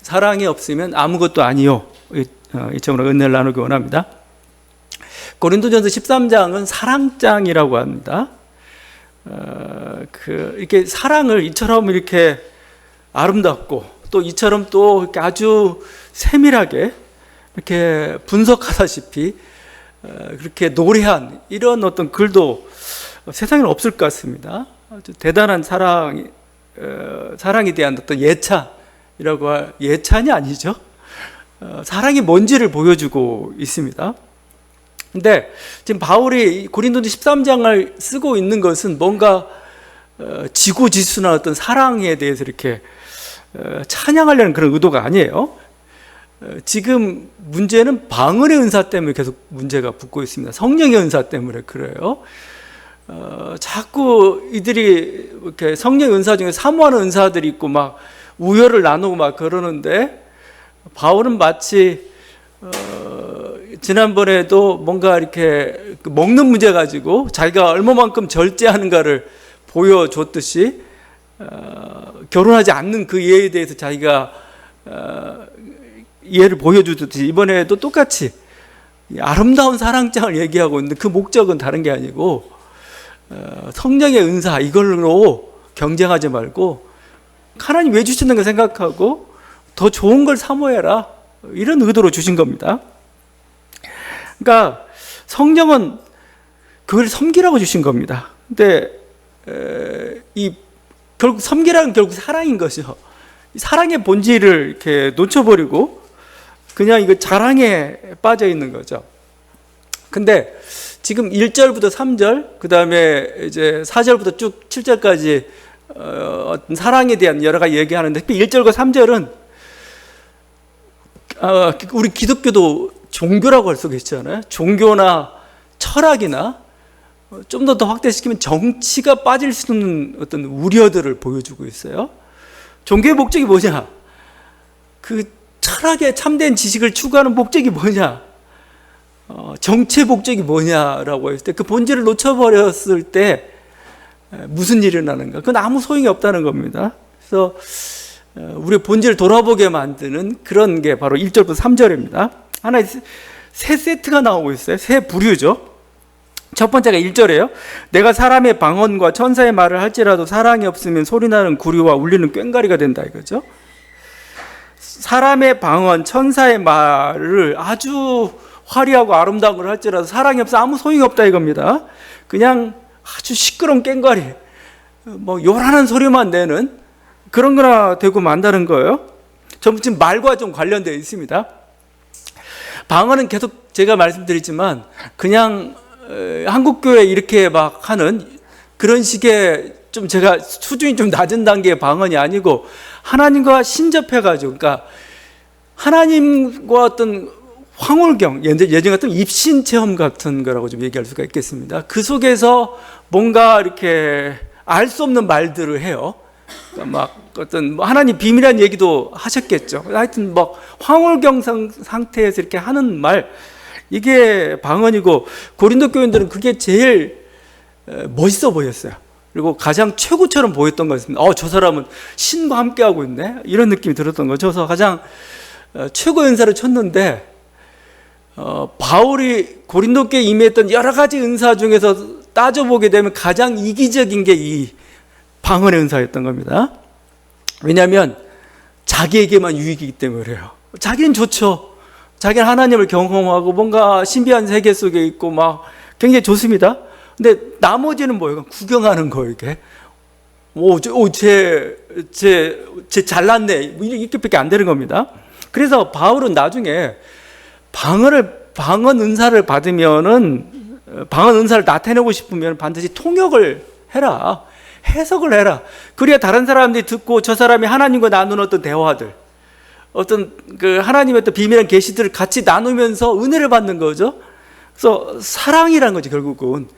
사랑이 없으면 아무것도 아니요. 이처럼 은혜를 나누기 원합니다. 고린도전서 13장은 사랑장이라고 합니다. 이렇게 사랑을 이처럼 이렇게 아름답고 또 이처럼 또 이렇게 아주 세밀하게 이렇게 분석하다시피 그렇게 노래한 이런 어떤 글도 세상에 없을 것 같습니다. 아주 대단한 사랑에 대한 어떤 예찬이라고 예찬이 아니죠. 사랑이 뭔지를 보여주고 있습니다. 근데 지금 바울이 고린도전 13장을 쓰고 있는 것은 뭔가 지고지순한 어떤 사랑에 대해서 이렇게 찬양하려는 그런 의도가 아니에요. 지금 문제는 방언의 은사 때문에 계속 문제가 붙고 있습니다. 성령의 은사 때문에 그래요. 자꾸 이들이 이렇게 성령의 은사 중에 사모하는 은사들이 있고 막 우열을 나누고 막 그러는데 바울은 마치 지난번에도 뭔가 이렇게 먹는 문제 가지고 자기가 얼마만큼 절제하는가를 보여줬듯이 결혼하지 않는 그 예에 대해서 자기가 예를 보여주듯이 이번에도 똑같이 아름다운 사랑장을 얘기하고 있는데 그 목적은 다른 게 아니고 성령의 은사 이걸로 경쟁하지 말고 하나님 왜 주셨는가 생각하고 더 좋은 걸 사모해라 이런 의도로 주신 겁니다. 그러니까 성령은 그걸 섬기라고 주신 겁니다. 근데 결국 섬기라는 결국 사랑인 것이죠. 사랑의 본질을 이렇게 놓쳐버리고 그냥 이거 자랑에 빠져 있는 거죠. 근데 지금 1절부터 3절, 그 다음에 이제 4절부터 쭉 7절까지 어떤 사랑에 대한 여러 가지 얘기하는데, 특히 1절과 3절은 우리 기독교도 종교라고 할 수가 있잖아요. 종교나 철학이나 좀 더 확대시키면 정치가 빠질 수 있는 어떤 우려들을 보여주고 있어요. 종교의 목적이 뭐냐? 그 철학의 참된 지식을 추구하는 목적이 뭐냐? 정치의 목적이 뭐냐라고 했을 때 그 본질을 놓쳐버렸을 때 무슨 일이 일어나는가? 그건 아무 소용이 없다는 겁니다. 그래서 우리의 본질을 돌아보게 만드는 그런 게 바로 1절부터 3절입니다. 하나의 세 세트가 나오고 있어요. 세 부류죠. 첫 번째가 1절이에요. 내가 사람의 방언과 천사의 말을 할지라도 사랑이 없으면 소리나는 구리와 울리는 꽹과리가 된다 이거죠. 사람의 방언, 천사의 말을 아주 화려하고 아름다운 걸 할지라도 사랑이 없어 아무 소용이 없다 이겁니다. 그냥 아주 시끄러운 꽹과리, 뭐 요란한 소리만 내는 그런 거나 되고 만다는 거예요. 전부 지금 말과 좀 관련되어 있습니다. 방언은 계속 제가 말씀드리지만 그냥 한국교회 이렇게 막 하는 그런 식의 좀 제가 수준이 좀 낮은 단계의 방언이 아니고 하나님과 신접해가지고, 그러니까 하나님과 어떤 황홀경, 예전 같은 입신 체험 같은 거라고 좀 얘기할 수가 있겠습니다. 그 속에서 뭔가 이렇게 알 수 없는 말들을 해요. 그러니까 막 어떤 하나님 비밀한 얘기도 하셨겠죠. 하여튼 막 황홀경 상태에서 이렇게 하는 말, 이게 방언이고 고린도 교인들은 그게 제일 멋있어 보였어요. 그리고 가장 최고처럼 보였던 것입니다. 저 사람은 신과 함께하고 있네, 이런 느낌이 들었던 거죠. 그래서 가장 최고 은사를 쳤는데 바울이 고린도교에 임했던 여러 가지 은사 중에서 따져보게 되면 가장 이기적인 게 이 방언의 은사였던 겁니다. 왜냐하면 자기에게만 유익이기 때문에 그래요. 자기는 좋죠. 자기는 하나님을 경험하고 뭔가 신비한 세계 속에 있고 막 굉장히 좋습니다. 근데 나머지는 뭐예요? 구경하는 거, 이렇게. 쟤 잘났네. 이렇게밖에 안 되는 겁니다. 그래서 바울은 나중에 방언 은사를 받으면은, 방언 은사를 나타내고 싶으면 반드시 통역을 해라. 해석을 해라. 그래야 다른 사람들이 듣고 저 사람이 하나님과 나누는 어떤 대화들, 어떤 그 하나님의 어떤 비밀한 계시들을 같이 나누면서 은혜를 받는 거죠. 그래서 사랑이라는 거지, 결국은.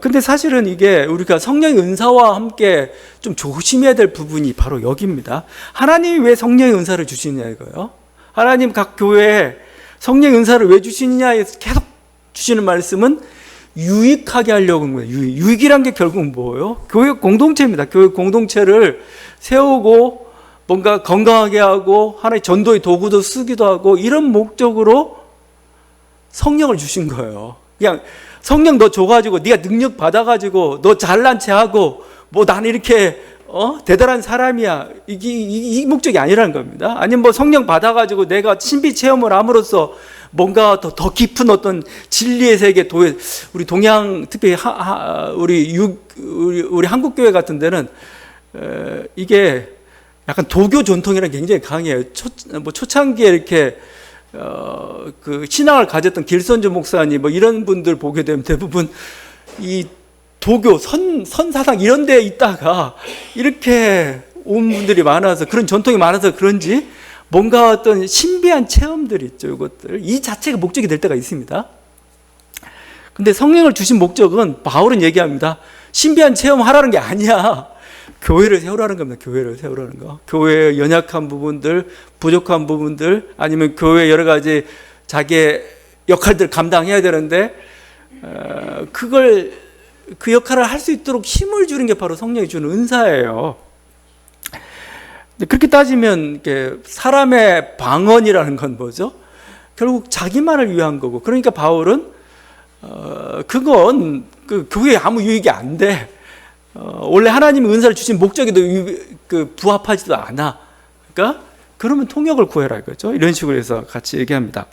근데 사실은 이게 우리가 성령의 은사와 함께 좀 조심해야 될 부분이 바로 여기입니다. 하나님이 왜 성령의 은사를 주시냐 이거요. 하나님 각 교회에 성령의 은사를 왜 주시느냐에 계속 주시는 말씀은 유익하게 하려고 하는 거예요. 유익이란 게 결국은 뭐예요? 교회 공동체입니다. 교회 공동체를 세우고 뭔가 건강하게 하고 하나의 전도의 도구도 쓰기도 하고 이런 목적으로 성령을 주신 거예요. 그냥 성령 너 줘가지고 네가 능력 받아가지고 너 잘난 체하고 뭐 나는 이렇게 대단한 사람이야, 이 목적이 아니라는 겁니다. 아니면 뭐 성령 받아가지고 내가 신비 체험을 함으로써 뭔가 더 깊은 어떤 진리의 세계, 우리 동양 특히 우리 한국 교회 같은 데는 이게 약간 도교 전통이랑 굉장히 강해요. 초창기에 이렇게 그 신앙을 가졌던 길선주 목사님 뭐 이런 분들 보게 되면 대부분 이 도교 선사상 이런 데에 있다가 이렇게 온 분들이 많아서, 그런 전통이 많아서 그런지 뭔가 어떤 신비한 체험들 있죠. 이것들 이 자체가 목적이 될 때가 있습니다. 근데 성령을 주신 목적은 바울은 얘기합니다. 신비한 체험 하라는 게 아니야. 교회를 세우라는 겁니다. 교회를 세우라는 거. 교회의 연약한 부분들, 부족한 부분들, 아니면 교회 여러 가지 자기의 역할들 감당해야 되는데 그 역할을 할 수 있도록 힘을 주는 게 바로 성령이 주는 은사예요. 그렇게 따지면 사람의 방언이라는 건 뭐죠? 결국 자기만을 위한 거고, 그러니까 바울은 그건 그 교회에 아무 유익이 안 돼. 원래 하나님이 은사를 주신 목적에도 부합하지도 않아. 그러니까 그러면 통역을 구해라 이거죠. 이런 식으로 해서 같이 얘기합니다.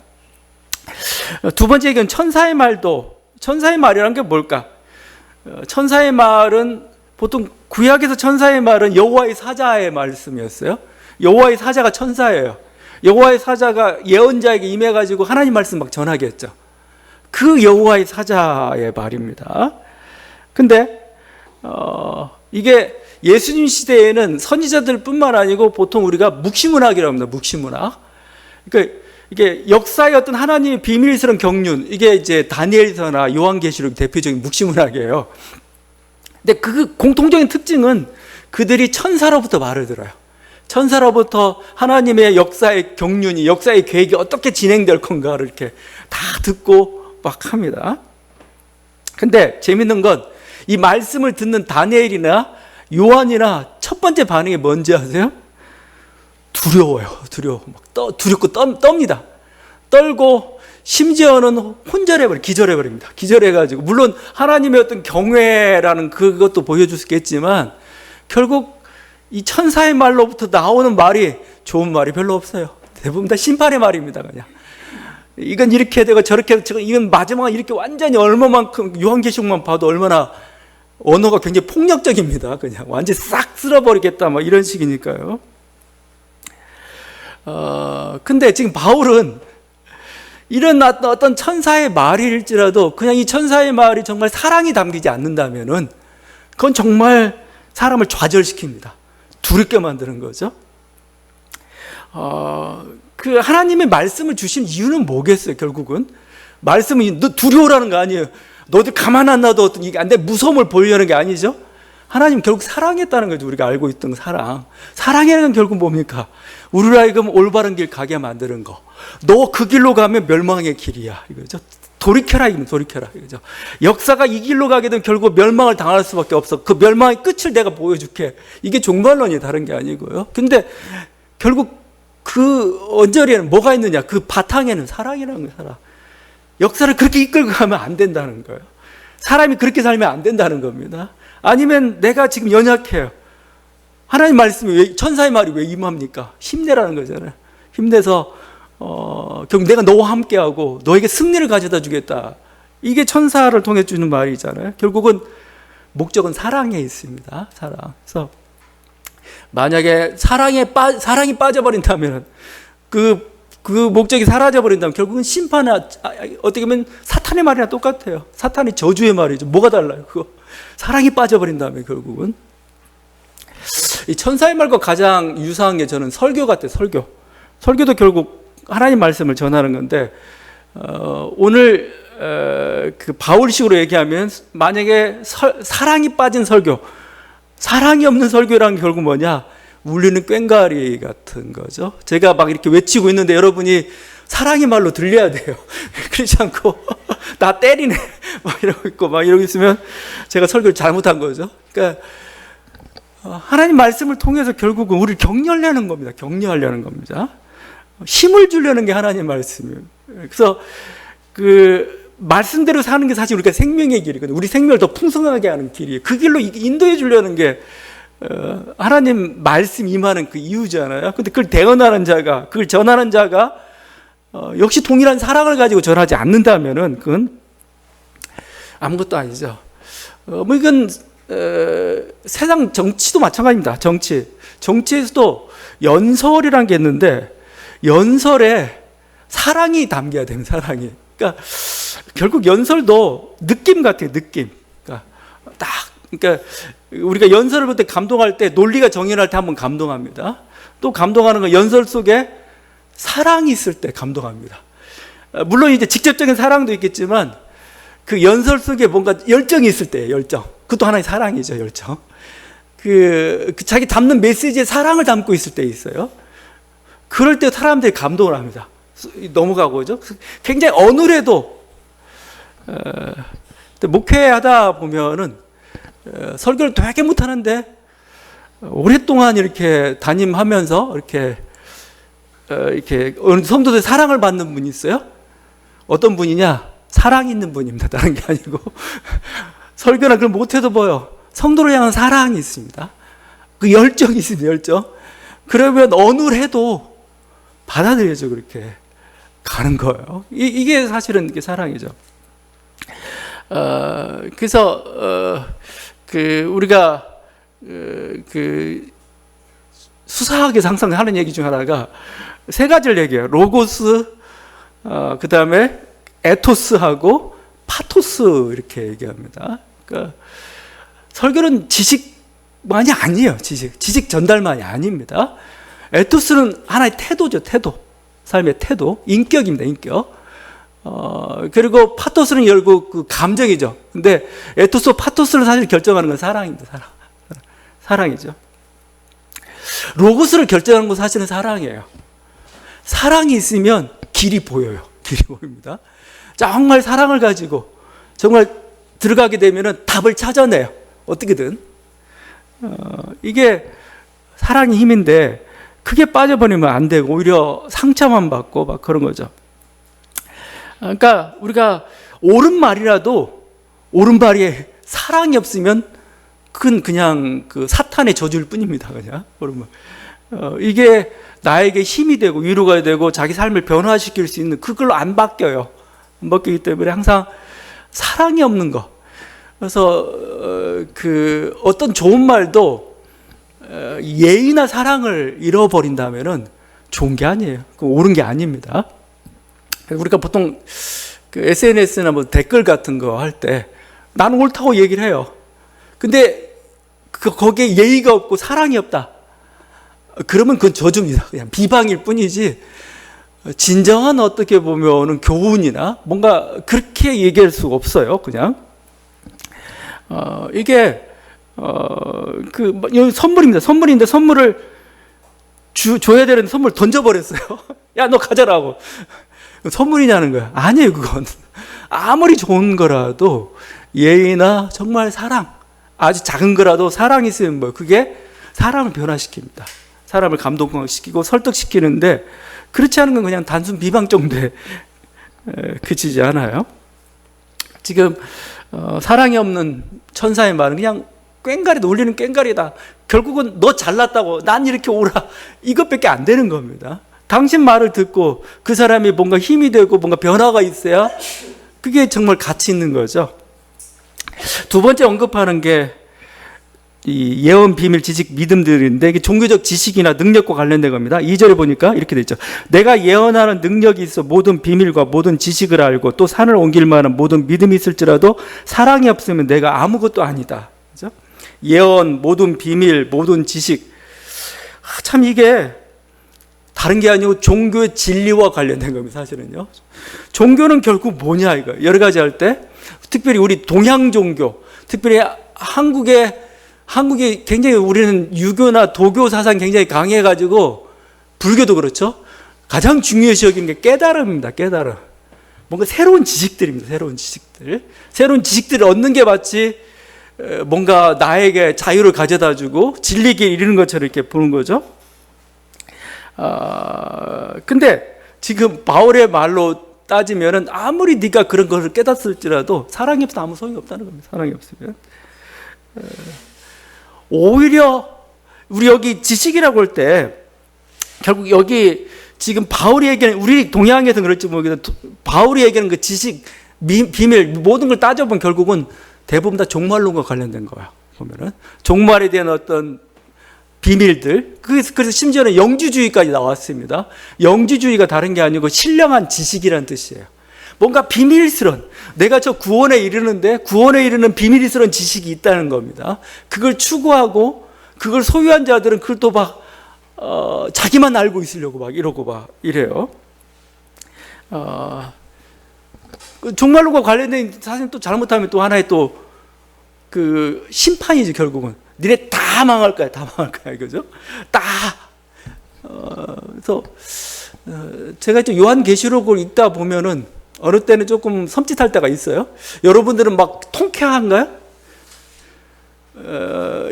두 번째 얘기는 천사의 말도. 천사의 말이라는 게 뭘까? 천사의 말은 보통 구약에서 천사의 말은 여호와의 사자의 말씀이었어요. 여호와의 사자가 천사예요. 여호와의 사자가 예언자에게 임해가지고 하나님 말씀 막 전하게 했죠. 그 여호와의 사자의 말입니다. 근데 이게 예수님 시대에는 선지자들 뿐만 아니고 보통 우리가 묵시문학이라고 합니다. 묵시문학. 그러니까 이게 역사의 어떤 하나님의 비밀스러운 경륜, 이게 이제 다니엘서나 요한계시록 대표적인 묵시문학이에요. 근데 그 공통적인 특징은 그들이 천사로부터 말을 들어요. 천사로부터 하나님의 역사의 경륜이, 역사의 계획이 어떻게 진행될 건가를 이렇게 다 듣고 막 합니다. 근데 재밌는 건 이 말씀을 듣는 다니엘이나 요한이나 첫 번째 반응이 뭔지 아세요? 두려워요. 두렵고 떱니다. 떨고 심지어는 기절해버립니다. 기절해가지고, 물론 하나님의 어떤 경외라는 그것도 보여줄 수 있겠지만 결국 이 천사의 말로부터 나오는 말이 좋은 말이 별로 없어요. 대부분 다 심판의 말입니다. 그냥 이건 이렇게 되고 저렇게 되고, 이건 마지막에 이렇게 완전히 얼마만큼, 요한계시록만 봐도 얼마나 언어가 굉장히 폭력적입니다. 그냥 완전히 싹 쓸어버리겠다 막 이런 식이니까요. 근데 지금 바울은 이런 어떤 천사의 말일지라도 그냥 이 천사의 말이 정말 사랑이 담기지 않는다면은 그건 정말 사람을 좌절시킵니다. 두렵게 만드는 거죠. 그 하나님의 말씀을 주신 이유는 뭐겠어요? 결국은 말씀은 너 두려워라는 거 아니에요. 너들 가만 안 놔도 어떤 이게 안 돼, 무서움을 보이려는 게 아니죠. 하나님 결국 사랑했다는 거죠. 우리가 알고 있던 사랑. 사랑이라는 건 결국 뭡니까? 우리를 하여금 올바른 길 가게 만드는 거. 너 그 길로 가면 멸망의 길이야 이거죠. 돌이켜라 이거죠. 역사가 이 길로 가게 되면 결국 멸망을 당할 수밖에 없어. 그 멸망의 끝을 내가 보여줄게. 이게 종말론이 다른 게 아니고요. 근데 결국 그 언저리에는 뭐가 있느냐? 그 바탕에는 사랑이라는 거예요. 사랑. 역사를 그렇게 이끌고 가면 안 된다는 거예요. 사람이 그렇게 살면 안 된다는 겁니다. 아니면 내가 지금 연약해요. 하나님 말씀이 천사의 말이 왜 임합니까? 힘내라는 거잖아요. 힘내서 결국 내가 너와 함께하고 너에게 승리를 가져다 주겠다. 이게 천사를 통해 주는 말이잖아요. 결국은 목적은 사랑에 있습니다. 사랑. 그래서 만약에 사랑이 빠져버린다면, 그 목적이 사라져버린다면 결국은 어떻게 보면 사탄의 말이나 똑같아요. 사탄의 저주의 말이죠. 뭐가 달라요? 그거 사랑이 빠져버린다면 결국은. 이 천사의 말과 가장 유사한 게 저는 설교 같아요. 설교도 결국 하나님 말씀을 전하는 건데, 오늘 그 바울식으로 얘기하면 만약에 사랑이 빠진 설교, 사랑이 없는 설교라는 게 결국 뭐냐? 울리는 꽹과리 같은 거죠. 제가 막 이렇게 외치고 있는데 여러분이 사랑의 말로 들려야 돼요. 그렇지 않고 나 때리네 막 이러고 있고 막 이러고 있으면 제가 설교를 잘못한 거죠. 그러니까 하나님 말씀을 통해서 결국은 우리를 격려하려는 겁니다. 격려하려는 겁니다. 힘을 주려는 게 하나님 말씀이에요. 그래서 그 말씀대로 사는 게 사실 우리가 생명의 길이거든요. 우리 생명을 더 풍성하게 하는 길이에요. 그 길로 인도해 주려는 게 하나님 말씀 임하는 그 이유잖아요. 근데 그걸 대언하는 자가, 그걸 전하는 자가 역시 동일한 사랑을 가지고 전하지 않는다면은 그건 아무것도 아니죠. 뭐 이건 세상 정치도 마찬가지입니다. 정치에서도 연설이라는 게 있는데 연설에 사랑이 담겨야 되는 사랑이. 그러니까 결국 연설도 느낌 같아요. 느낌. 그러니까 우리가 연설을 볼 때 감동할 때 논리가 정연할 때 한번 감동합니다. 또 감동하는 건 연설 속에 사랑이 있을 때 감동합니다. 물론 이제 직접적인 사랑도 있겠지만 그 연설 속에 뭔가 열정이 있을 때예요. 열정. 그것도 하나의 사랑이죠. 열정. 그 자기 담는 메시지에 사랑을 담고 있을 때 있어요. 그럴 때 사람들이 감동을 합니다. 넘어가고죠. 굉장히 어눌해도 목회하다 보면은 설교를 되게 못하는데 오랫동안 이렇게 담임하면서 이렇게 성도들 사랑을 받는 분이 있어요. 어떤 분이냐? 사랑 있는 분입니다. 다른 게 아니고 설교나 그걸 못해도 보여. 성도를 향한 사랑이 있습니다. 그 열정이 있습니다. 열정. 그러면 어눌해도 받아들여져 그렇게 가는 거예요. 이게 사실은 이게 사랑이죠. 그래서 우리가 수사학에서 항상 하는 얘기 중 하나가 세 가지를 얘기해요. 로고스, 그 다음에 에토스하고 파토스 이렇게 얘기합니다. 그러니까 설교는 지식만이 아니에요. 지식 전달만이 아닙니다. 에토스는 하나의 태도죠. 태도. 삶의 태도. 인격입니다. 인격. 그리고 파토스는 결국 그 감정이죠. 근데 에토스, 파토스를 사실 결정하는 건 사랑입니다. 사랑이죠. 로고스를 결정하는 건 사실은 사랑이에요. 사랑이 있으면 길이 보여요. 길이 보입니다. 정말 사랑을 가지고 정말 들어가게 되면은 답을 찾아내요. 어떻게든. 이게 사랑의 힘인데 크게 빠져버리면 안 되고 오히려 상처만 받고 막 그런 거죠. 그러니까 우리가 옳은 말이라도 옳은 말에 사랑이 없으면 그건 그냥 그 사탄의 저주일 뿐입니다. 그냥 옳은 말. 이게 나에게 힘이 되고 위로가 되고 자기 삶을 변화시킬 수 있는 그걸로 안 바뀌어요. 안 바뀌기 때문에 항상 사랑이 없는 거. 그래서 어떤 좋은 말도 예의나 사랑을 잃어버린다면은 좋은 게 아니에요. 그건 옳은 게 아닙니다. 우리가 보통 그 SNS나 뭐 댓글 같은 거 할 때 나는 옳다고 얘기를 해요. 근데 거기에 예의가 없고 사랑이 없다. 그러면 그건 저주입니다. 그냥 비방일 뿐이지 진정한 어떻게 보면은 교훈이나 뭔가 그렇게 얘기할 수가 없어요. 그냥 이게 선물입니다. 선물인데 선물을 줘야 되는 선물 던져버렸어요. 야, 너 가져라고. 선물이냐는 거야. 아니에요, 그건. 아무리 좋은 거라도 예의나 정말 사랑, 아주 작은 거라도 사랑이 있으면 뭐 그게 사람을 변화시킵니다. 사람을 감동시키고 설득시키는데 그렇지 않은 건 그냥 단순 비방 정도에 그치지 않아요. 지금 사랑이 없는 천사의 말은 그냥 꽹가리다, 울리는 꽹가리다. 결국은 너 잘났다고 난 이렇게 오라 이것밖에 안 되는 겁니다. 당신 말을 듣고 그 사람이 뭔가 힘이 되고 뭔가 변화가 있어야 그게 정말 가치 있는 거죠. 두 번째 언급하는 게 이 예언, 비밀, 지식, 믿음들인데 이게 종교적 지식이나 능력과 관련된 겁니다. 2절에 보니까 이렇게 돼 있죠. 내가 예언하는 능력이 있어 모든 비밀과 모든 지식을 알고 또 산을 옮길 만한 모든 믿음이 있을지라도 사랑이 없으면 내가 아무것도 아니다. 그죠? 예언, 모든 비밀, 모든 지식. 참 이게 다른 게 아니고 종교의 진리와 관련된 겁니다. 사실은요. 종교는 결국 뭐냐 이거. 여러 가지 할 때 특별히 우리 동양 종교, 특별히 한국이 굉장히 우리는 유교나 도교 사상 굉장히 강해가지고 불교도 그렇죠. 가장 중요시 여기는 게 깨달음입니다. 깨달음. 뭔가 새로운 지식들입니다. 새로운 지식들. 새로운 지식들을 얻는 게 마치 뭔가 나에게 자유를 가져다 주고 진리길 이르는 것처럼 이렇게 보는 거죠. 근데 지금 바울의 말로 따지면은 아무리 네가 그런 것을 깨닫을지라도 사랑이 없으면 아무 소용이 없다는 겁니다. 사랑이 없으면. 오히려 우리 여기 지식이라고 할 때 결국 여기 지금 바울이 얘기하는, 우리 동양에서는 그럴지 모르겠는데 바울이 얘기하는 그 지식, 비밀 모든 걸 따져보면 결국은 대부분 다 종말론과 관련된 거야. 보면은 종말에 대한 어떤 비밀들, 그래서 심지어는 영주주의까지 나왔습니다. 영주주의가 다른 게 아니고 신령한 지식이라는 뜻이에요. 뭔가 비밀스러운, 내가 저 구원에 이르는데 구원에 이르는 비밀스러운 지식이 있다는 겁니다. 그걸 추구하고 그걸 소유한 자들은 그걸 또 막 자기만 알고 있으려고 막 이러고 막 이래요. 종말론과 관련된, 사실 또 잘못하면 또 하나의 또 그 심판이지. 결국은 니네 다 망할 거야, 다 망할 거야, 그죠? 다. 그래서 제가 또 요한계시록을 읽다 보면은 어느 때는 조금 섬찟할 때가 있어요. 여러분들은 막 통쾌한가요?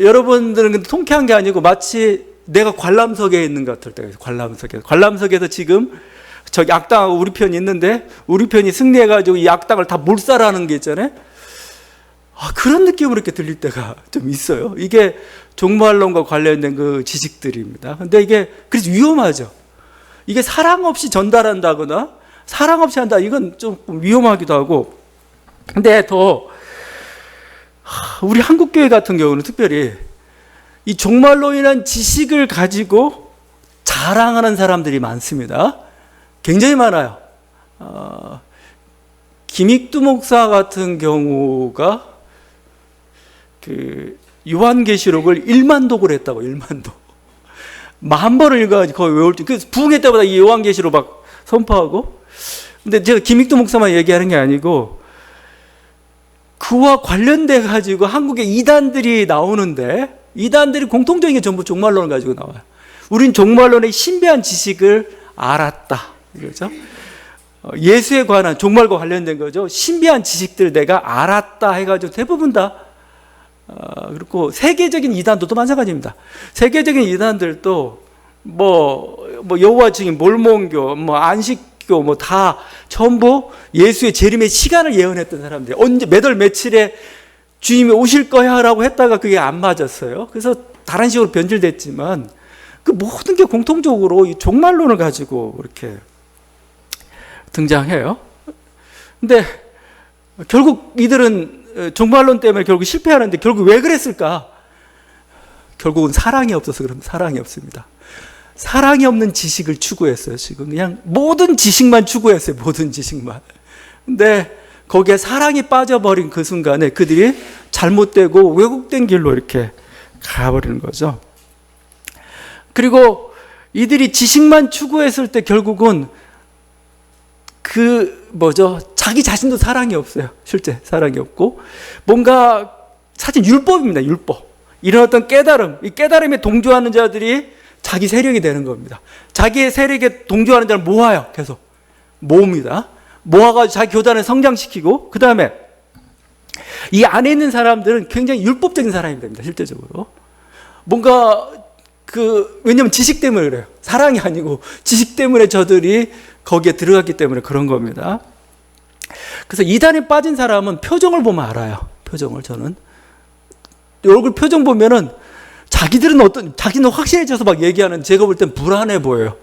여러분들은 근데 통쾌한 게 아니고 마치 내가 관람석에 있는 것 같을 때가 있어요. 관람석에서 지금 저기 악당하고 우리 편이 있는데 우리 편이 승리해가지고 이 악당을 다 몰살하는 게 있잖아요. 그런 느낌으로 이렇게 들릴 때가 좀 있어요. 이게 종말론과 관련된 그 지식들입니다. 근데 이게 그래서 위험하죠. 이게 사랑 없이 전달한다거나 사랑 없이 한다, 이건 좀 위험하기도 하고. 근데 더 우리 한국교회 같은 경우는 특별히 이 종말론이라는 지식을 가지고 자랑하는 사람들이 많습니다. 굉장히 많아요. 김익두 목사 같은 경우가 그 요한계시록을 1만 독을 했다고. 1만 독. 10,000번을 읽어가지고 거의 외울 때, 그래서 부흥회 때마다 이 요한계시록 막 선포하고. 근데 제가 김익두 목사만 얘기하는 게 아니고 그와 관련돼 가지고 한국에 이단들이 나오는데, 이단들이 공통적인 게 전부 종말론을 가지고 나와요. 우린 종말론의 신비한 지식을 알았다, 이거죠. 예수에 관한, 종말과 관련된 거죠. 신비한 지식들 내가 알았다 해가지고 대부분 다 그렇고, 세계적인 이단들도 마찬가지입니다. 세계적인 이단들도 뭐 여호와 증인, 몰몬교, 안식교 다 전부 예수의 재림의 시간을 예언했던 사람들. 언제 몇 월 며칠에 주님이 오실 거야라고 했다가 그게 안 맞았어요. 그래서 다른 식으로 변질됐지만 그 모든 게 공통적으로 이 종말론을 가지고 이렇게 등장해요. 근데 결국 이들은 종말론 때문에 결국 실패하는데, 결국 왜 그랬을까? 결국은 사랑이 없어서 그럽니다. 사랑이 없습니다. 사랑이 없는 지식을 추구했어요. 지금 그냥 모든 지식만 추구했어요. 모든 지식만. 근데 거기에 사랑이 빠져버린 그 순간에 그들이 잘못되고 왜곡된 길로 이렇게 가버리는 거죠. 그리고 이들이 지식만 추구했을 때 결국은 자기 자신도 사랑이 없어요. 실제 사랑이 없고, 뭔가 사실 율법입니다. 율법. 이런 어떤 깨달음, 이 깨달음에 동조하는 자들이 자기 세력이 되는 겁니다. 자기의 세력에 동조하는 자를 모아요. 계속 모읍니다. 모아가지고 자기 교단을 성장시키고, 그 다음에 이 안에 있는 사람들은 굉장히 율법적인 사람이 됩니다. 실제적으로. 뭔가 왜냐면 지식 때문에 그래요. 사랑이 아니고 지식 때문에 저들이 거기에 들어갔기 때문에 그런 겁니다. 그래서 이단에 빠진 사람은 표정을 보면 알아요. 표정을. 저는 얼굴 표정 보면은 자기는 확실해져서 막 얘기하는, 제가 볼 땐 불안해 보여요.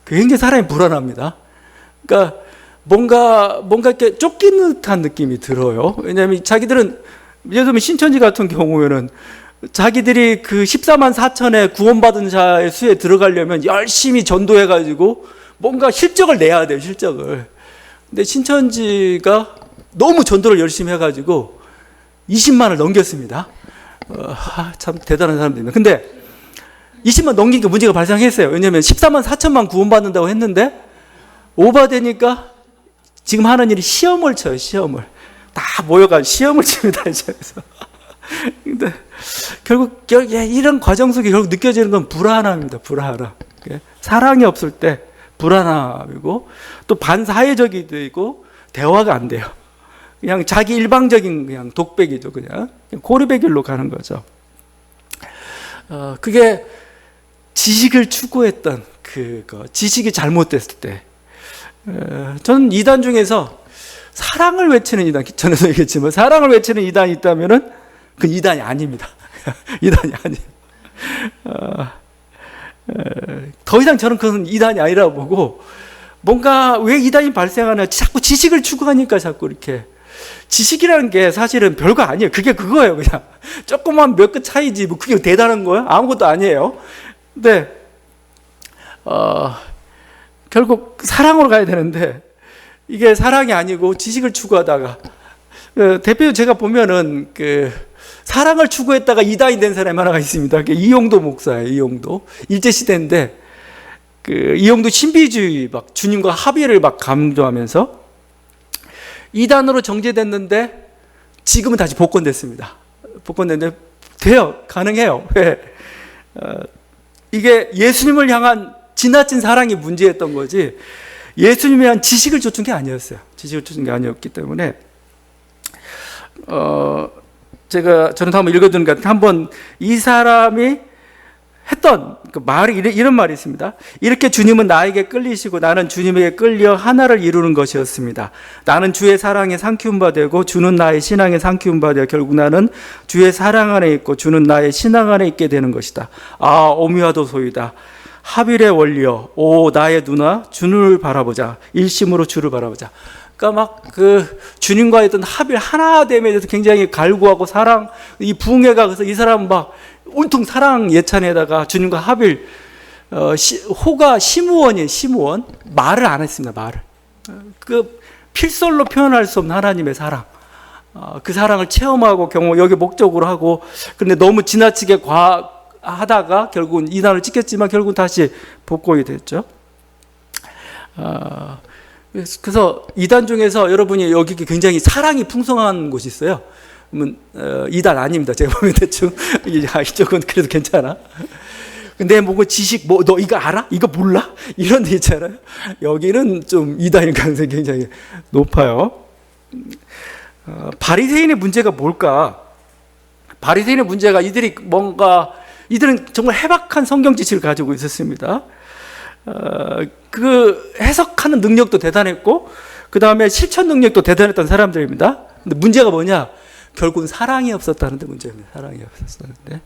굉장히 사람이 불안합니다. 그러니까 뭔가 이렇게 쫓긴 듯한 느낌이 들어요. 왜냐하면 자기들은, 예를 들면 신천지 같은 경우에는 자기들이 그 14만 4천의 구원받은 자의 수에 들어가려면 열심히 전도해가지고 뭔가 실적을 내야 돼요. 실적을. 근데 신천지가 너무 전도를 열심히 해가지고 20만을 넘겼습니다. 참 대단한 사람들입니다. 근데 20만 넘기니까 문제가 발생했어요. 왜냐하면 14만 4천만 구원받는다고 했는데 오바되니까 지금 하는 일이 시험을 쳐요. 시험을. 다 모여가지고 시험을 칩니다. 그래서. 근데 결국 이런 과정 속에 결국 느껴지는 건 불안함입니다. 불안함. 사랑이 없을 때 불안함이고, 또 반사회적이 되고 대화가 안 돼요. 그냥 자기 일방적인 그냥 독백이죠. 그냥 고립의 길로 가는 거죠. 그게 지식을 추구했던 그거, 지식이 잘못됐을 때. 저는 이단 중에서 사랑을 외치는 이단, 전에도 얘기했지만 사랑을 외치는 이단이 있다면은 그 이단이 아닙니다. 이단이 아니에요. 더 이상 저는 그건 이단이 아니라고 보고, 뭔가 왜 이단이 발생하나, 자꾸 지식을 추구하니까 자꾸 이렇게. 지식이라는 게 사실은 별거 아니에요. 그게 그거예요. 그냥 조그만 몇 끗 차이지 뭐 그게 대단한 거예요? 아무것도 아니에요. 근데 결국 사랑으로 가야 되는데 이게 사랑이 아니고 지식을 추구하다가, 대표 제가 보면은 사랑을 추구했다가 이단이 된 사람이 하나가 있습니다. 이용도 목사예요. 이용도 일제시대인데 이용도 신비주의 막 주님과 합의를 막 강조하면서 이단으로 정죄됐는데 지금은 다시 복권됐습니다. 복권됐는데 돼요. 가능해요. 왜? 이게 예수님을 향한 지나친 사랑이 문제였던 거지 예수님에 대한 지식을 쫓은 게 아니었어요. 지식을 쫓은 게 아니었기 때문에 저는 한번 읽어드리니까 한번 이 사람이 했던 그 말이 이런 말이 있습니다. 이렇게 주님은 나에게 끌리시고 나는 주님에게 끌려 하나를 이루는 것이었습니다. 나는 주의 사랑에 상키운 바 되고 주는 나의 신앙에 상키운 바 되어 결국 나는 주의 사랑 안에 있고 주는 나의 신앙 안에 있게 되는 것이다. 오미와도소이다. 하빌의 원리여, 오 나의 누나 주를 바라보자. 일심으로 주를 바라보자. 그러니까 막 주님과의 어떤 합일 하나됨에 대해서 굉장히 갈구하고 사랑, 이 부흥회가 그래서 이 사람은 막 온통 사랑 예찬에다가 주님과 합일, 호가 심우원이에요. 심우원. 말을 안 했습니다. 말을. 필설로 표현할 수 없는 하나님의 사랑. 그 사랑을 체험하고 경험, 여기 목적으로 하고, 근데 너무 지나치게 하다가 결국은 이단을 찍혔지만 결국은 다시 복권이 됐죠. 그래서 이단 중에서 여러분이 여기 굉장히 사랑이 풍성한 곳이 있어요. 이단 아닙니다. 제가 보면 대충 이쪽은 그래도 괜찮아. 근데 뭐 지식 너 이거 알아? 이거 몰라? 이런 데 있잖아요. 여기는 좀 이단일 가능성이 굉장히 높아요. 바리새인의 문제가 뭘까? 바리새인의 문제가 이들은 정말 해박한 성경 지식을 가지고 있었습니다. 그 해석하는 능력도 대단했고 그 다음에 실천 능력도 대단했던 사람들입니다. 근데 문제가 뭐냐? 결국은 사랑이 없었다는데 문제입니다. 사랑이 없었다는데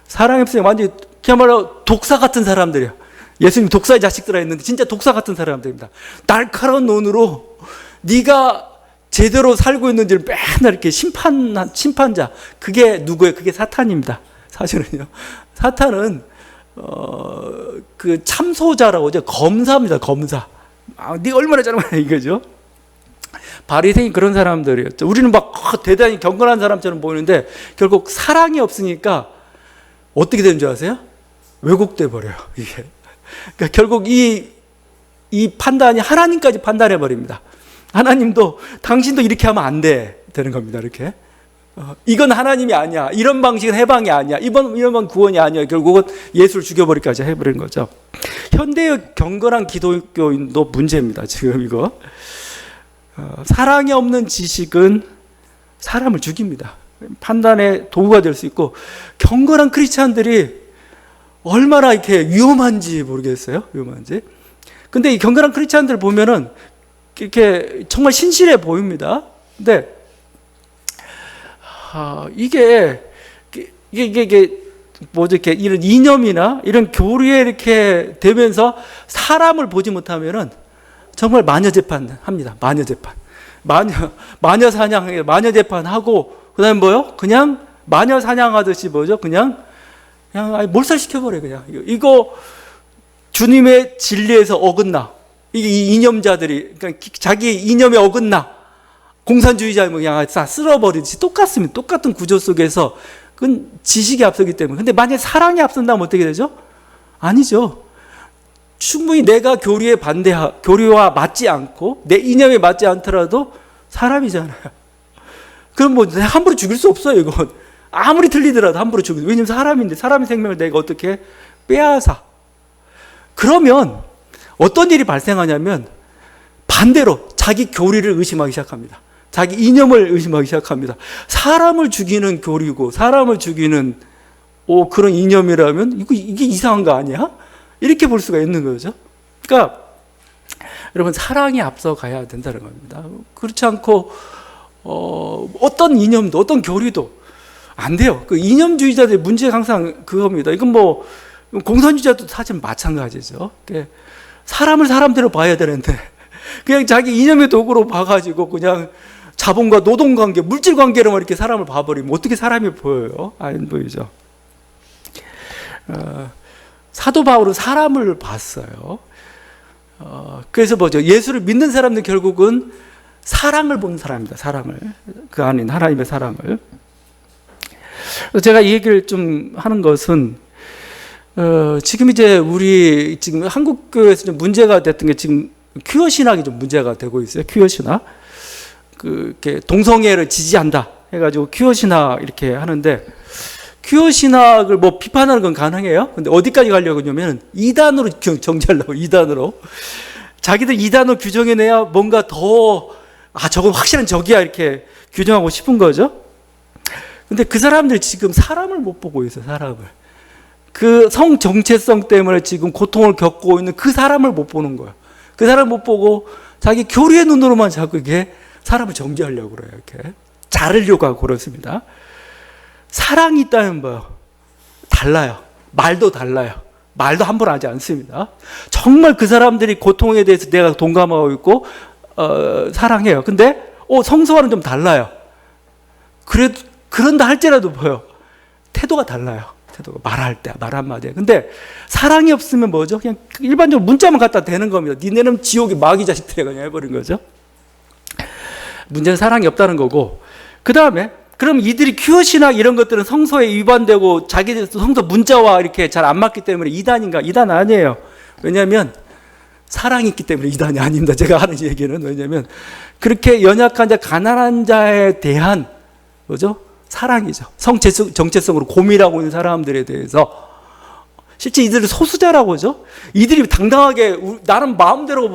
사랑이 없으면 완전히 그야말로 독사 같은 사람들이야. 예수님 독사의 자식들아 했는데 진짜 독사 같은 사람들입니다. 날카로운 눈으로 네가 제대로 살고 있는지를 맨날 이렇게 심판자. 그게 누구예요? 그게 사탄입니다. 사실은요. 사탄은 그 참소자라고 하죠. 검사입니다. 검사. 네가 얼마나 잘못해 이거죠. 바리새인 그런 사람들이었죠. 우리는 막 대단히 경건한 사람처럼 보이는데 결국 사랑이 없으니까 어떻게 되는 줄 아세요? 왜곡돼 버려요. 이게. 그러니까 결국 이 판단이 하나님까지 판단해 버립니다. 하나님도 당신도 이렇게 하면 안 돼 되는 겁니다. 이렇게. 이건 하나님이 아니야. 이런 방식은 해방이 아니야. 이런 구원이 아니야. 결국은 예수를 죽여버리기까지 해버린 거죠. 현대의 경건한 기독교인도 문제입니다. 지금 이거. 사랑이 없는 지식은 사람을 죽입니다. 판단의 도구가 될 수 있고 경건한 크리스찬들이 얼마나 이렇게 위험한지 모르겠어요. 위험한지. 근데 이 경건한 크리스찬들 보면은 이렇게 정말 신실해 보입니다. 근데 이게 뭐죠? 이렇게 이런 이념이나 이런 교리에 이렇게 되면서 사람을 보지 못하면은 정말 마녀 재판 합니다. 마녀 재판. 마녀 사냥, 마녀 재판하고, 그 다음에 뭐요? 그냥 마녀 사냥하듯이 뭐죠? 그냥 몰살시켜버려요. 그냥. 이거 주님의 진리에서 어긋나. 이 이념자들이, 그러니까 자기 이념에 어긋나. 공산주의자 그냥 다 쓸어버리듯이 똑같습니다. 똑같은 구조 속에서 그건 지식이 앞서기 때문에. 근데 만약에 사랑이 앞선다면 어떻게 되죠? 아니죠. 충분히 내가 교리와 맞지 않고 내 이념에 맞지 않더라도 사람이잖아요. 그럼 뭐 함부로 죽일 수 없어요. 이건 아무리 틀리더라도 함부로 죽일. 왜냐면 사람인데 사람의 생명을 내가 어떻게 빼앗아. 그러면 어떤 일이 발생하냐면 반대로 자기 교리를 의심하기 시작합니다. 자기 이념을 의심하기 시작합니다. 사람을 죽이는 교리고 사람을 죽이는 그런 이념이라면 이게 이상한 거 아니야? 이렇게 볼 수가 있는 거죠. 그러니까 여러분, 사랑이 앞서가야 된다는 겁니다. 그렇지 않고 어떤 이념도 어떤 교리도 안 돼요. 그 이념주의자들의 문제가 항상 그겁니다. 이건 뭐 공산주의자도 사실 마찬가지죠. 사람을 사람대로 봐야 되는데 그냥 자기 이념의 도구로 봐가지고 그냥 자본과 노동관계, 물질관계로만 이렇게 사람을 봐버리면 어떻게 사람이 보여요? 안 보이죠. 사도 바울은 사람을 봤어요. 그래서 뭐죠? 예수를 믿는 사람들 결국은 사랑을 본 사람입니다. 사랑을. 그 안인 하나님의 사랑을. 제가 이 얘기를 좀 하는 것은 지금 이제 우리 지금 한국 교회에서 좀 문제가 됐던 게 지금 퀴어 신학이 좀 문제가 되고 있어요. 퀴어 신학. 이렇게 동성애를 지지한다 해가지고 퀴어 신학 이렇게 하는데, 퀴어 신학을 뭐 비판하는 건 가능해요. 근데 어디까지 가려고 하냐면 이단으로 정지하려고, 이단으로. 자기들 이단으로 규정해내야 뭔가 더, 저건 확실한 적이야 이렇게 규정하고 싶은 거죠. 근데 그 사람들이 지금 사람을 못 보고 있어요, 사람을. 그 성 정체성 때문에 지금 고통을 겪고 있는 그 사람을 못 보는 거예요. 그 사람을 못 보고 자기 교리의 눈으로만 자꾸 이게 사람을 정죄하려고 그래요. 이렇게 자르려고 하고 그렇습니다. 사랑이 있다면 뭐요? 달라요. 말도 달라요. 말도 함부로 하지 않습니다. 정말 그 사람들이 고통에 대해서 내가 동감하고 있고 사랑해요. 근데 성서와는 좀 달라요. 그런다 할지라도 뭐요? 태도가 달라요. 태도가 말할 때, 말 한마디에. 근데 사랑이 없으면 뭐죠? 그냥 일반적으로 문자만 갖다 대는 겁니다. 니네는 지옥의 마귀 자식들이 그냥 해버린 거죠. 문제는 사랑이 없다는 거고, 그 다음에 그럼 이들이 퀴어 신학 이런 것들은 성서에 위반되고 자기들 성서 문자와 이렇게 잘 안 맞기 때문에 이단인가? 이단 아니에요. 왜냐하면 사랑이 있기 때문에 이단이 아닙니다. 제가 하는 얘기는. 왜냐하면 그렇게 연약한 자, 가난한 자에 대한 뭐죠? 사랑이죠. 정체성으로 고민하고 있는 사람들에 대해서. 실제 이들은 소수자라고 하죠. 이들이 당당하게 나는 마음대로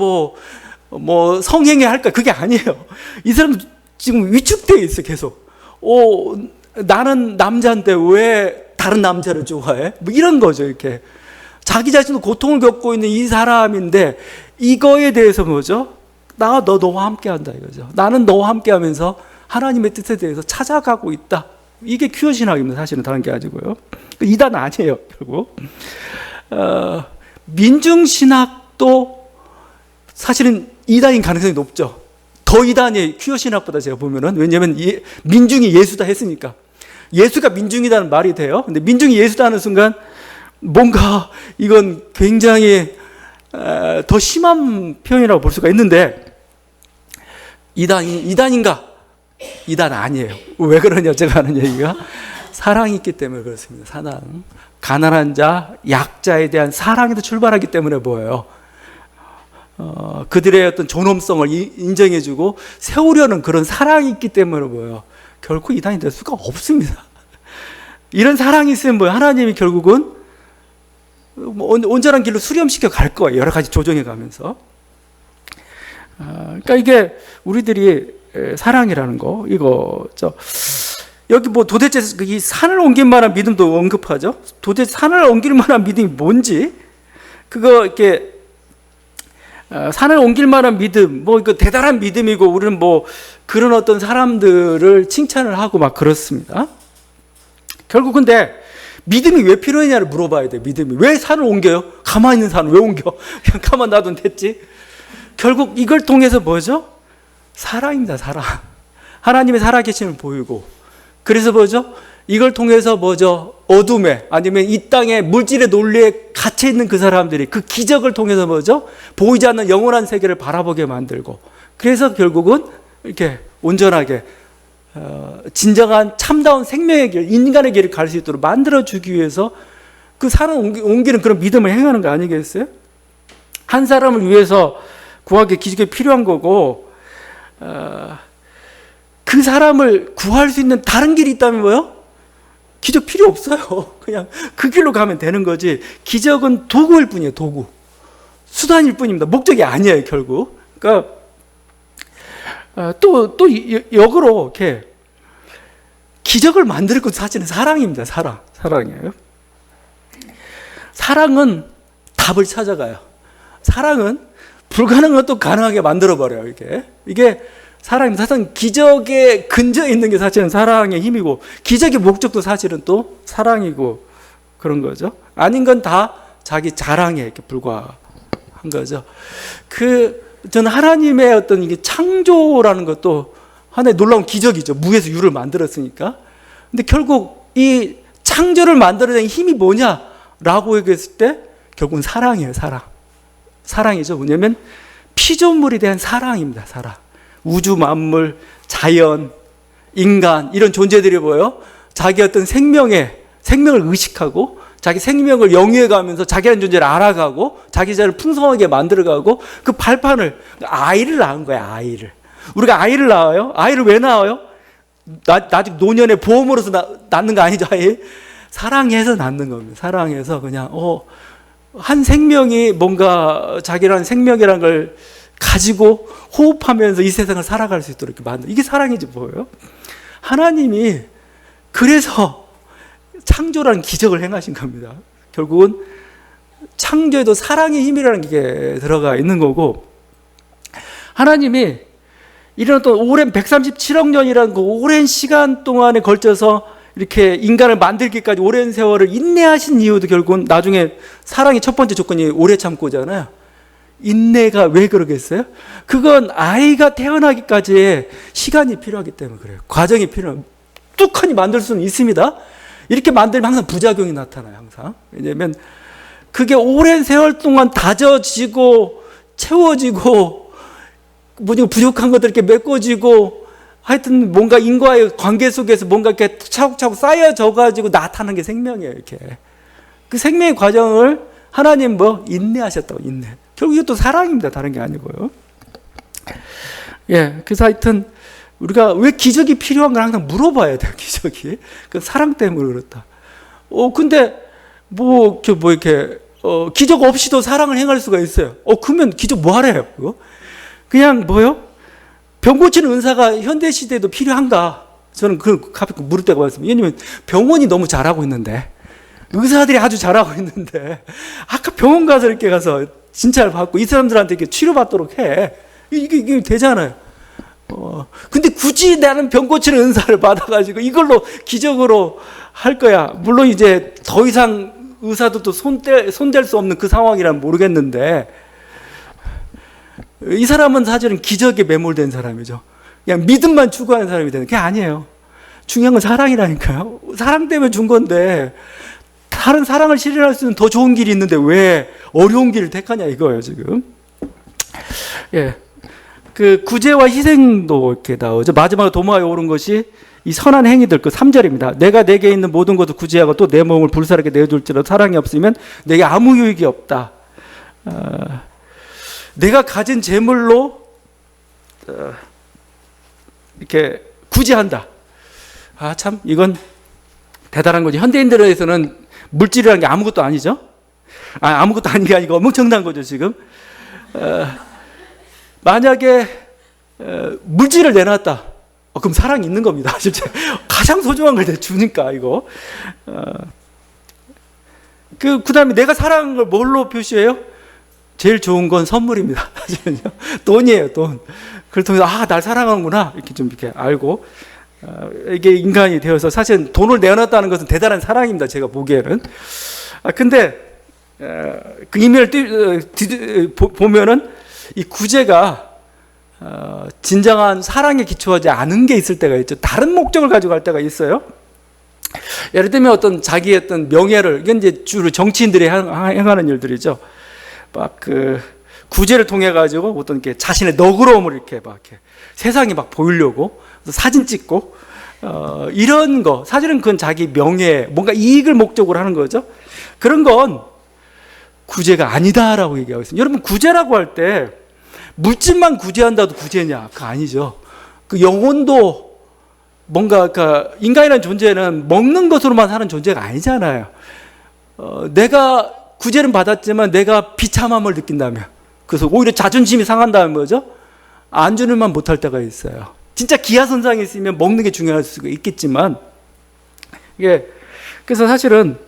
뭐 성행위 할까? 그게 아니에요. 이 사람 지금 위축되어 있어, 계속. 나는 남자인데 왜 다른 남자를 좋아해? 뭐 이런 거죠, 이렇게. 자기 자신도 고통을 겪고 있는 이 사람인데 이거에 대해서 뭐죠? 너와 함께 한다 이거죠. 나는 너와 함께 하면서 하나님의 뜻에 대해서 찾아가고 있다. 이게 퀴어 신학입니다. 사실은 다른 게 아니고요. 이단 아니에요, 결국. 민중 신학도 사실은 이단인 가능성이 높죠. 더 이단이 퀴어 신학보다 제가 보면은. 왜냐하면 민중이 예수다 했으니까. 예수가 민중이다는 말이 돼요. 근데 민중이 예수다 하는 순간 뭔가 이건 굉장히 더 심한 표현이라고 볼 수가 있는데, 이단인가? 이단 아니에요. 왜 그러냐, 제가 하는 얘기가. 사랑이 있기 때문에 그렇습니다. 사랑. 가난한 자, 약자에 대한 사랑에서 출발하기 때문에 보여요. 그들의 어떤 존엄성을 인정해주고 세우려는 그런 사랑이 있기 때문에 보여요. 결코 이단이 될 수가 없습니다. 이런 사랑이 있으면 뭐예요? 하나님이 결국은 온전한 길로 수렴시켜 갈 거예요. 여러 가지 조정해 가면서. 그러니까 이게 우리들이 사랑이라는 거, 여기 뭐 도대체 이 산을 옮길 만한 믿음도 언급하죠. 도대체 산을 옮길 만한 믿음이 뭔지, 그거 이렇게 산을 옮길 만한 믿음, 뭐 이거 대단한 믿음이고 우리는 뭐 그런 어떤 사람들을 칭찬을 하고 막 그렇습니다. 결국 근데 믿음이 왜 필요했냐를 물어봐야 돼. 믿음이 왜 산을 옮겨요? 가만히 있는 산을 왜 옮겨? 그냥 가만 놔두면 됐지. 결국 이걸 통해서 뭐죠? 사랑입니다. 사랑. 하나님의 살아계심을 보이고, 그래서 뭐죠? 이걸 통해서 뭐죠? 어둠에, 아니면 이 땅의 물질의 논리에 갇혀 있는 그 사람들이 그 기적을 통해서 뭐죠? 보이지 않는 영원한 세계를 바라보게 만들고, 그래서 결국은 이렇게 온전하게 진정한 참다운 생명의 길, 인간의 길을 갈 수 있도록 만들어주기 위해서 그 산을 옮기는 그런 믿음을 행하는 거 아니겠어요? 한 사람을 위해서 구하기 기적이 필요한 거고, 그 사람을 구할 수 있는 다른 길이 있다면 뭐요? 기적 필요 없어요. 그냥 그 길로 가면 되는 거지. 기적은 도구일 뿐이에요. 도구. 수단일 뿐입니다. 목적이 아니에요, 결국. 그러니까 또 역으로 이렇게 기적을 만들 것 사실은 사랑입니다. 사랑이에요. 사랑은 답을 찾아가요. 사랑은 불가능한 것도 가능하게 만들어버려요. 이게 사랑입니다. 사실은 기적에 근저에 있는 게 사실은 사랑의 힘이고, 기적의 목적도 사실은 또 사랑이고 그런 거죠. 아닌 건 다 자기 자랑에 이렇게 불과한 거죠. 저는 하나님의 어떤 이게 창조라는 것도 하나의 놀라운 기적이죠. 무에서 유를 만들었으니까. 근데 결국 이 창조를 만들어낸 힘이 뭐냐라고 얘기했을 때 결국은 사랑이에요. 사랑이죠. 뭐냐면 피조물에 대한 사랑입니다. 사랑. 우주 만물, 자연, 인간 이런 존재들이 자기 어떤 생명을 의식하고 자기 생명을 영위해가면서 자기라는 존재를 알아가고 자기 자를 풍성하게 만들어가고 그 발판을 아이를 낳은 거야. 아이를. 우리가 아이를 낳아요. 아이를 왜 낳아요? 나중에 노년의 보험으로서 낳는 거 아니죠. 아이. 사랑해서 낳는 겁니다. 사랑해서 그냥 한 생명이 뭔가 자기라는 생명이라는 걸 가지고 호흡하면서 이 세상을 살아갈 수 있도록 이렇게 만든, 이게 사랑이지 뭐예요? 하나님이 그래서 창조라는 기적을 행하신 겁니다. 결국은 창조에도 사랑의 힘이라는 게 들어가 있는 거고, 하나님이 이런 또 오랜 137억 년이라는 그 오랜 시간 동안에 걸쳐서 이렇게 인간을 만들기까지 오랜 세월을 인내하신 이유도 결국은 나중에 사랑의 첫 번째 조건이 오래 참고잖아요. 인내가 왜 그러겠어요? 그건 아이가 태어나기까지의 시간이 필요하기 때문에 그래요. 과정이 필요해요. 뚝하니 만들 수는 있습니다. 이렇게 만들면 항상 부작용이 나타나요. 항상. 왜냐하면 그게 오랜 세월 동안 다져지고 채워지고 부족한 것들 이렇게 메꿔지고 하여튼 뭔가 인과의 관계 속에서 뭔가 이렇게 차곡차곡 쌓여져 가지고 나타나는 게 생명이에요. 이렇게 그 생명의 과정을 하나님 인내하셨다고. 인내. 결국 이것도 사랑입니다. 다른 게 아니고요. 그래서 하여튼 우리가 왜 기적이 필요한 걸 항상 물어봐야 돼요. 기적이. 그 사랑 때문에 그렇다. 근데 이렇게 기적 없이도 사랑을 행할 수가 있어요. 그러면 기적 뭐 하래요? 그냥 병 고치는 은사가 현대 시대에도 필요한가? 저는 가볍게 물을 때가 많습니다. 왜냐면 병원이 너무 잘하고 있는데, 의사들이 아주 잘하고 있는데, 아까 병원 가서 이렇게 가서 진찰 받고 이 사람들한테 이렇게 치료받도록 해. 이게 되잖아요. 근데 굳이 나는 병 고치는 은사를 받아가지고 이걸로 기적으로 할 거야. 물론 이제 더 이상 의사도 손댈 수 없는 그 상황이라면 모르겠는데, 이 사람은 사실은 기적에 매몰된 사람이죠. 그냥 믿음만 추구하는 사람이 되는 게 아니에요. 중요한 건 사랑이라니까요. 사랑 때문에 준 건데, 다른 사랑을 실현할 수 있는 더 좋은 길이 있는데 왜 어려운 길을 택하냐 이거예요, 지금. 그 구제와 희생도 이렇게 나오죠. 마지막에 도마에 오른 것이 이 선한 행위들, 3절입니다. 내가 내게 있는 모든 것을 구제하고 또 내 몸을 불사르게 내어줄지라도 사랑이 없으면 내게 아무 유익이 없다. 내가 가진 재물로 이렇게 구제한다. 참 이건 대단한 거지. 현대인들에서는 물질이라는 게 아무것도 아니죠. 아무것도 아닌 게 아니고 엄청난 거죠 지금. 만약에 물질을 내놨다. 그럼 사랑이 있는 겁니다. 진짜 가장 소중한 걸 주니까 이거. 그다음에 내가 사랑을 뭘로 표시해요? 제일 좋은 건 선물입니다. 돈이에요, 돈. 그걸 통해서 날 사랑하는구나 이렇게 좀 이렇게 알고, 이게 인간이 되어서 사실 돈을 내어놨다는 것은 대단한 사랑입니다. 제가 보기에는. 근데 그 이면을 보면은 이 구제가 진정한 사랑에 기초하지 않은 게 있을 때가 있죠. 다른 목적을 가지고 갈 때가 있어요. 예를 들면 어떤 자기의 어떤 명예를, 이건 이제 주로 정치인들이 행하는 일들이죠. 구제를 통해 가지고 어떤 이렇게 자신의 너그러움을 이렇게 세상에 보이려고 사진 찍고 이런 거, 사실은 그건 자기 명예, 뭔가 이익을 목적으로 하는 거죠. 그런 건 구제가 아니다라고 얘기하고 있습니다. 여러분, 구제라고 할 때 물질만 구제한다도 구제냐? 그거 아니죠. 그 영혼도 뭔가 인간이라는 존재는 먹는 것으로만 사는 존재가 아니잖아요. 내가 구제는 받았지만 내가 비참함을 느낀다면, 그래서 오히려 자존심이 상한다면 뭐죠? 안주는만 못할 때가 있어요. 진짜 기하선상에 있으면 먹는 게 중요할 수가 있겠지만, 이게 그래서 사실은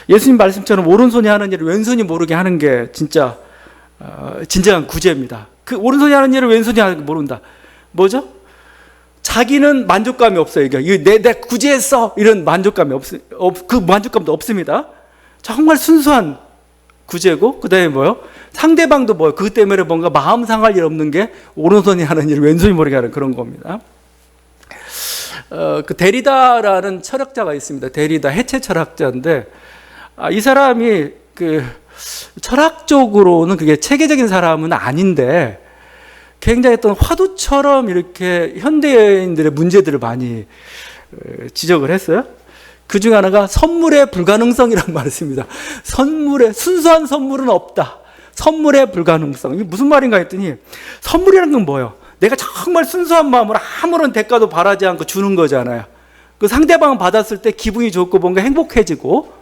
예수님 말씀처럼 오른손이 하는 일을 왼손이 모르게 하는 게 진짜 진정한 구제입니다. 그 오른손이 하는 일을 왼손이 하는 게 모른다. 뭐죠? 자기는 만족감이 없어요. 이게 내 구제했어 이런 만족감이 그 만족감도 없습니다. 정말 순수한 구제고, 그다음에 뭐요? 상대방도 뭐요? 그것 때문에 뭔가 마음 상할 일 없는 게 오른손이 하는 일 왼손이 모르게 하는 그런 겁니다. 그 데리다라는 철학자가 있습니다. 데리다 해체 철학자인데, 이 사람이 그 철학적으로는 그게 체계적인 사람은 아닌데 굉장히 어떤 화두처럼 이렇게 현대인들의 문제들을 많이 지적을 했어요. 그 중 하나가 선물의 불가능성이라는 말을 씁니다. 순수한 선물은 없다. 선물의 불가능성. 이게 무슨 말인가 했더니, 선물이라는 건 뭐예요? 내가 정말 순수한 마음으로 아무런 대가도 바라지 않고 주는 거잖아요. 그 상대방은 받았을 때 기분이 좋고 뭔가 행복해지고,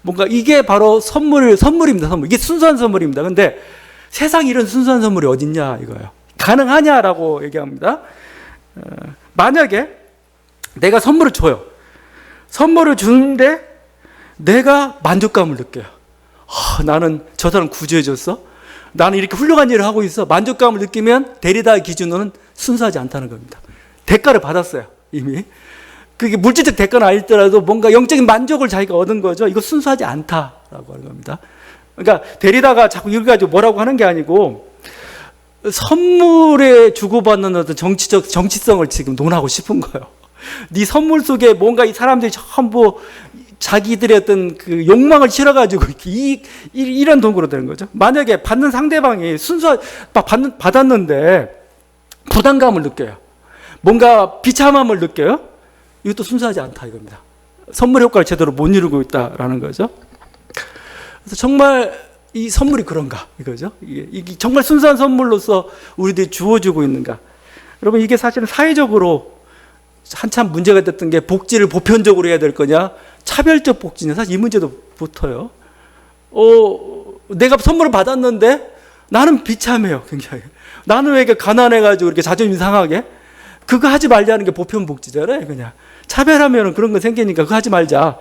뭔가 이게 바로 선물입니다. 선물. 이게 순수한 선물입니다. 근데 세상에 이런 순수한 선물이 어딨냐 이거예요. 가능하냐라고 얘기합니다. 만약에 내가 선물을 줘요. 선물을 주는데 내가 만족감을 느껴요. 나는 저 사람 구제해줬어? 나는 이렇게 훌륭한 일을 하고 있어. 만족감을 느끼면 데리다의 기준으로는 순수하지 않다는 겁니다. 대가를 받았어요, 이미. 그게 물질적 대가는 아니더라도 뭔가 영적인 만족을 자기가 얻은 거죠. 이거 순수하지 않다라고 하는 겁니다. 그러니까 데리다가 자꾸 이걸 가지고 뭐라고 하는 게 아니고, 선물에 주고받는 어떤 정치성을 지금 논하고 싶은 거예요. 네 선물 속에 뭔가 이 사람들이 전부 자기들의 어떤 그 욕망을 실어가지고 이런 동구로 되는 거죠. 만약에 받는 상대방이 받았는데 부담감을 느껴요. 뭔가 비참함을 느껴요. 이것도 순수하지 않다 이겁니다. 선물 효과를 제대로 못 이루고 있다라는 거죠. 그래서 정말 이 선물이 그런가 이거죠. 이게 정말 순수한 선물로서 우리들이 주어주고 있는가. 여러분, 이게 사실은 사회적으로 한참 문제가 됐던 게, 복지를 보편적으로 해야 될 거냐, 차별적 복지냐, 사실 이 문제도 붙어요. 내가 선물을 받았는데 나는 비참해요, 굉장히. 나는 왜 이렇게 가난해가지고 이렇게 자존심 상하게? 그거 하지 말자는 게 보편 복지잖아요, 그냥. 차별하면 그런 거 생기니까 그거 하지 말자.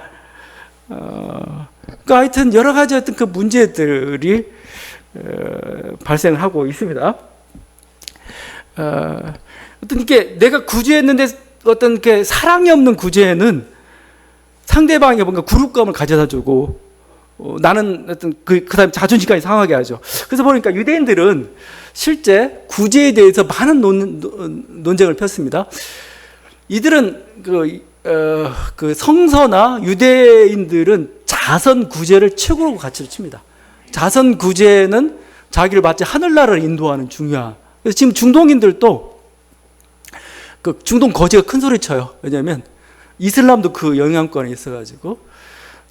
그러니까 하여튼 여러 가지 어떤 그 문제들이 발생하고 있습니다. 어떤 게 내가 구제했는데 어떤 게 사랑이 없는 구제에는 상대방이 뭔가 그룹감을 가져다 주고, 나는 어떤 그다음에 자존심까지 상하게 하죠. 그래서 보니까 유대인들은 실제 구제에 대해서 많은 논쟁을 폈습니다. 이들은 그 성서나 유대인들은 자선 구제를 최고로 가치로 칩니다. 자선 구제는 자기를 마치 하늘나라를 인도하는 중요한. 그래서 지금 중동인들도 그 중동 거지가 큰 소리 쳐요. 왜냐하면 이슬람도 그 영향권에 있어가지고,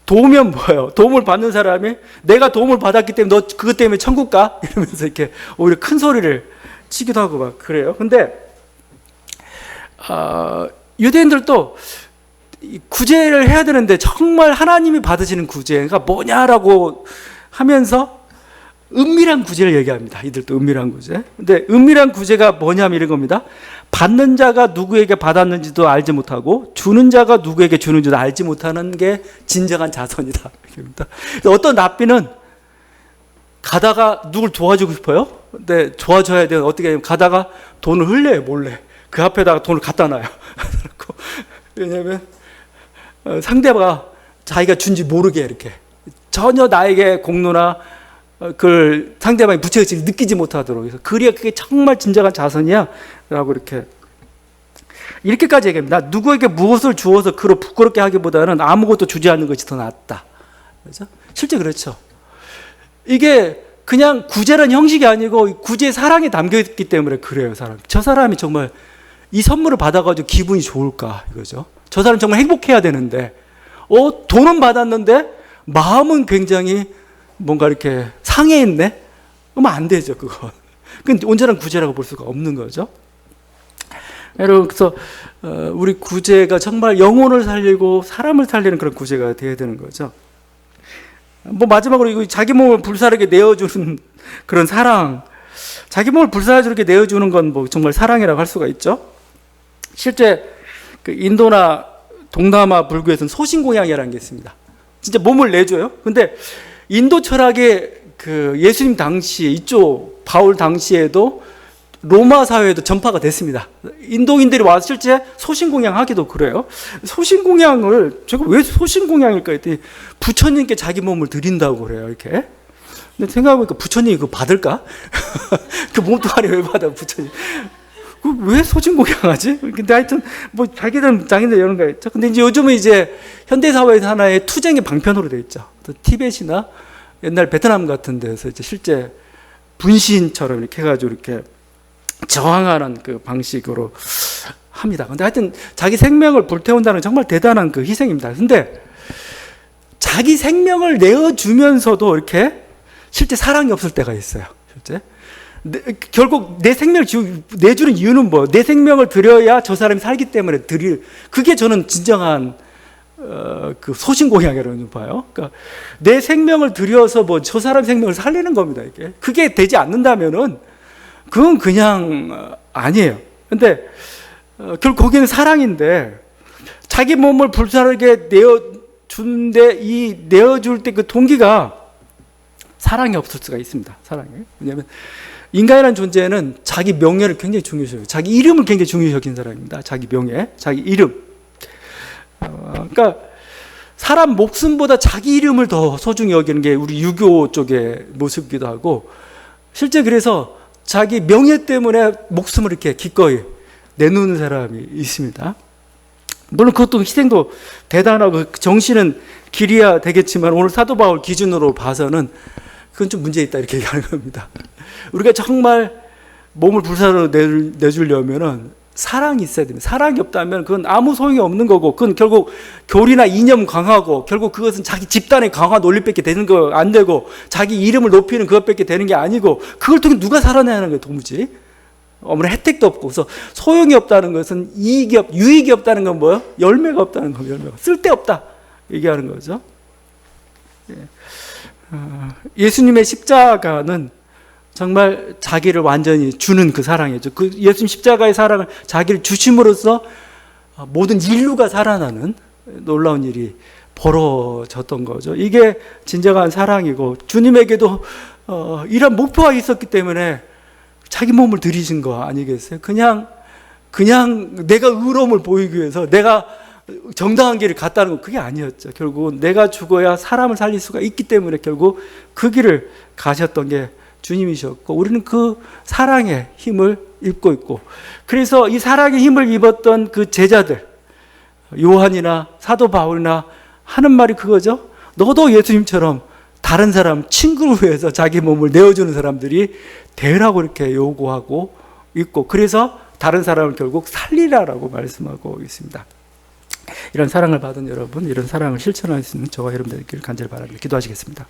도우면 뭐예요? 도움을 받는 사람이 내가 도움을 받았기 때문에 너 그것 때문에 천국 가? 이러면서 이렇게 오히려 큰 소리를 치기도 하고 막 그래요. 근데 유대인들도 구제를 해야 되는데 정말 하나님이 받으시는 구제가 뭐냐라고 하면서 은밀한 구제를 얘기합니다. 이들도 은밀한 구제. 근데 은밀한 구제가 뭐냐면 이런 겁니다. 받는 자가 누구에게 받았는지도 알지 못하고 주는 자가 누구에게 주는지도 알지 못하는 게 진정한 자선이다. 어떤 납비는 가다가 누굴 도와주고 싶어요. 근데 도와줘야 돼요. 어떻게 하냐면 가다가 돈을 흘려요, 몰래. 그 앞에다가 돈을 갖다 놔요. 왜냐하면 상대가 자기가 준지 모르게 이렇게 전혀 나에게 공로나 그걸 상대방이 부채질을 느끼지 못하도록. 그래서 그래야 그게 정말 진정한 자선이야 라고 이렇게까지 얘기합니다. 누구에게 무엇을 주어서 그로 부끄럽게 하기보다는 아무것도 주지 않는 것이 더 낫다. 그렇죠? 실제 그렇죠. 이게 그냥 구제라는 형식이 아니고 구제의 사랑이 담겨있기 때문에 그래요. 저 사람이 정말 이 선물을 받아가지고 기분이 좋을까 이거죠. 저 사람 정말 행복해야 되는데 돈은 받았는데 마음은 굉장히 뭔가 이렇게 상해있네? 그러면 안 되죠, 그건. 그건 온전한 구제라고 볼 수가 없는 거죠. 여러분, 그래서 우리 구제가 정말 영혼을 살리고 사람을 살리는 그런 구제가 되어야 되는 거죠. 마지막으로 이거 자기 몸을 불사르게 내어주는 그런 사랑. 자기 몸을 불사르게 저렇게 내어주는 건 뭐 정말 사랑이라고 할 수가 있죠. 실제 그 인도나 동남아 불교에서는 소신공양이라는 게 있습니다. 진짜 몸을 내줘요. 근데 인도 철학의 그 예수님 당시 이쪽 바울 당시에도 로마 사회에도 전파가 됐습니다. 인도인들이 와서 실제 소신공양하기도 그래요. 소신공양을 제가 왜 소신공양일까 했더니 부처님께 자기 몸을 드린다고 그래요. 이렇게. 근데 생각해보니까 부처님이 그거 받을까? 그 몸뚱아리 왜 받아 부처님? 왜 소신공양하지? 근데 하여튼 뭐 자기들 이런 거 있죠. 근데 이제 요즘은 이제 현대 사회에서 하나의 투쟁의 방편으로 돼 있죠. 또 티벳이나 옛날 베트남 같은 데서 이제 실제 분신처럼 이렇게 해가지고 이렇게 저항하는 그 방식으로 합니다. 근데 하여튼 자기 생명을 불태운다는 정말 대단한 그 희생입니다. 근데 자기 생명을 내어주면서도 이렇게 실제 사랑이 없을 때가 있어요. 실제. 결국 내 생명을 내주는 이유는 뭐? 내 생명을 드려야 저 사람이 살기 때문에 그게 저는 진정한 그 소신공양이라고 봐요. 그러니까 내 생명을 들여서 뭐 저 사람 생명을 살리는 겁니다. 이게 그게 되지 않는다면은 그건 그냥 아니에요. 근데 결국 거기는 사랑인데 자기 몸을 불사르게 내어준데 이 내어줄 때 그 동기가 사랑이 없을 수가 있습니다. 사랑이. 왜냐하면 인간이라는 존재는 자기 명예를 굉장히 중요시해요. 자기 이름을 굉장히 중요시 여기는 사람입니다. 자기 명예, 자기 이름. 그러니까 사람 목숨보다 자기 이름을 더 소중히 여기는 게 우리 유교 쪽의 모습이기도 하고 실제 그래서 자기 명예 때문에 목숨을 이렇게 기꺼이 내놓는 사람이 있습니다. 물론 그것도 희생도 대단하고 정신은 길이야 되겠지만 오늘 사도 바울 기준으로 봐서는 그건 좀 문제 있다 이렇게 얘기하는 겁니다. 우리가 정말 몸을 불사로 내주려면은 사랑이 있어야 됩니다. 사랑이 없다면 그건 아무 소용이 없는 거고, 그건 결국 교리나 이념 강하고, 결국 그것은 자기 집단의 강화 논리밖에 되는 거 안 되고, 자기 이름을 높이는 그것밖에 되는 게 아니고, 그걸 통해 누가 살아내야 하는 거예요, 도무지. 아무런 혜택도 없고, 그래서 소용이 없다는 것은 유익이 없다는 건 뭐예요? 열매가 없다는 거예요, 열매가. 쓸데없다. 얘기하는 거죠. 예수님의 십자가는 정말 자기를 완전히 주는 그 사랑이죠. 그 예수님 십자가의 사랑을 자기를 주심으로써 모든 인류가 살아나는 놀라운 일이 벌어졌던 거죠. 이게 진정한 사랑이고 주님에게도 이런 목표가 있었기 때문에 자기 몸을 들이신 거 아니겠어요? 그냥 내가 의로움을 보이기 위해서 내가 정당한 길을 갔다는 건 그게 아니었죠. 결국은 내가 죽어야 사람을 살릴 수가 있기 때문에 결국 그 길을 가셨던 게 주님이셨고 우리는 그 사랑의 힘을 입고 있고 그래서 이 사랑의 힘을 입었던 그 제자들 요한이나 사도 바울이나 하는 말이 그거죠. 너도 예수님처럼 다른 사람 친구를 위해서 자기 몸을 내어주는 사람들이 되라고 이렇게 요구하고 있고 그래서 다른 사람을 결국 살리라라고 말씀하고 있습니다. 이런 사랑을 받은 여러분, 이런 사랑을 실천할 수 있는 저와 여러분들 되기를 간절히 바랍니다. 기도하시겠습니다.